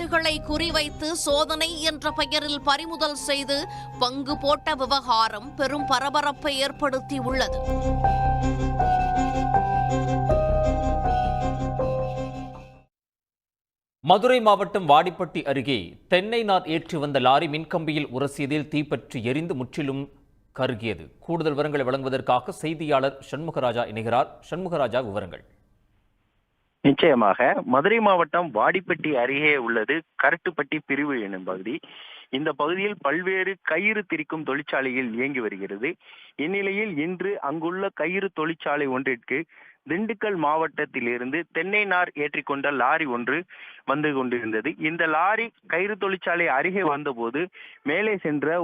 லாரிகளை குறிவைத்து சோதனை என்ற பெயரில் பறிமுதல் செய்து பங்கு போட்ட விவகாரம் பெரும் பரபரப்பை ஏற்படுத்தியுள்ளது. மதுரை மாவட்டம் வாடிப்பட்டி அருகே தென்னை நார் ஏற்றி வந்த லாரி மின்கம்பியில் உரசியதில் தீப்பற்றி எரிந்து முற்றிலும் கருகியது. கூடுதல் விவரங்களை வழங்குவதற்காக செய்தியாளர் சண்முகராஜா இணைகிறார். சண்முகராஜா, விவரங்கள். நிச்சயமாக மதுரை மாவட்டம் வாடிப்பட்டி அருகே உள்ளது கரட்டுப்பட்டி பிரிவு எனும் பகுதி. இந்த பகுதியில் பல்வேறு கயிறு திரிக்கும் தொழிற்சாலைகள் இயங்கி வருகிறது. இந்நிலையில் இன்று அங்குள்ள கயிறு தொழிற்சாலை ஒன்றிற்கு திண்டுக்கல் மாவட்டத்திலிருந்து தென்னை நார் ஏற்றிக்கொண்ட லாரி ஒன்று வந்து கொண்டிருந்தது. இந்த லாரி கயிறு தொழிற்சாலை அருகே வந்தபோது மேலே சென்ற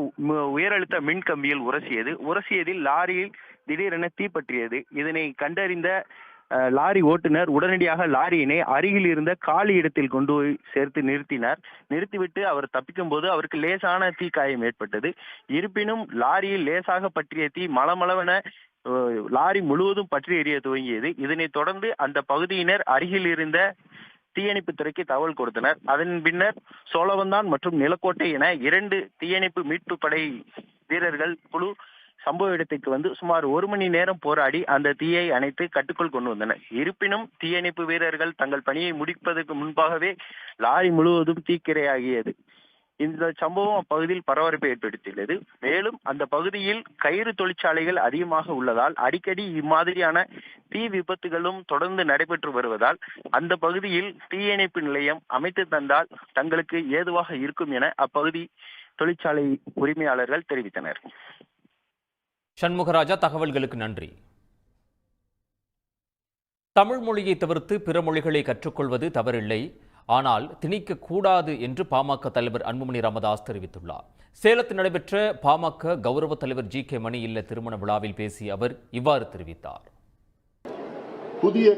உயரழுத்த மின் கம்பியில் உரசியதில் லாரியில் திடீரென தீப்பற்றியது. இதனை கண்டறிந்த லாரி ஓட்டுநர் உடனடியாக லாரியினை அருகில் இருந்த காலி இடத்தில் கொண்டு போய் சேர்த்து நிறுத்திவிட்டு அவர் தப்பிக்கும் போது அவருக்கு லேசான தீக்காயம் ஏற்பட்டது. இருப்பினும் லாரியில் லேசாக பற்றிய தீ மளமளவென லாரி முழுவதும் பற்றி எரிய துவங்கியது. இதனைத் தொடர்ந்து அந்த பகுதியினர் அருகில் இருந்த தீயணைப்பு துறைக்கு தகவல் கொடுத்தனர். அதன் பின்னர் சோழவந்தான் மற்றும் நிலக்கோட்டை என 2 தீயணைப்பு மீட்பு படை வீரர்கள் குழு சம்பவ இடத்திற்கு வந்து சுமார் 1 மணி நேரம் போராடி அந்த தீயை அணைத்து கட்டுக்குள் கொண்டு வந்தனர். இருப்பினும் தீயணைப்பு வீரர்கள் தங்கள் பணியை முடிப்பதற்கு முன்பாகவே லாரி முழுவதும் தீக்கிரையாகியது. இந்த சம்பவம் அப்பகுதியில் பரபரப்பை ஏற்படுத்தியுள்ளது. மேலும் அந்த பகுதியில் கயிறு தொழிற்சாலைகள் அதிகமாக உள்ளதால் அடிக்கடி இம்மாதிரியான தீ விபத்துகளும் தொடர்ந்து நடைபெற்று வருவதால் அந்த பகுதியில் தீயணைப்பு நிலையம் அமைத்து தந்தால் தங்களுக்கு ஏதுவாக இருக்கும் என அப்பகுதி தொழிற்சாலை உரிமையாளர்கள் தெரிவித்தனர். சண்முகராஜா, தகவல்களுக்கு நன்றி. தமிழ் மொழியை தவிர்த்து பிற மொழிகளை கற்றுக்கொள்வது தவறில்லை, ஆனால் திணிக்கக்கூடாது என்று பாமக தலைவர் அன்புமணி ராமதாஸ் தெரிவித்துள்ளார். சேலத்தில் நடைபெற்ற பாமக கௌரவ தலைவர் ஜி.கே. மணி இல்ல திருமண விழாவில் பேசிய அவர் இவ்வாறு தெரிவித்தார். புதிய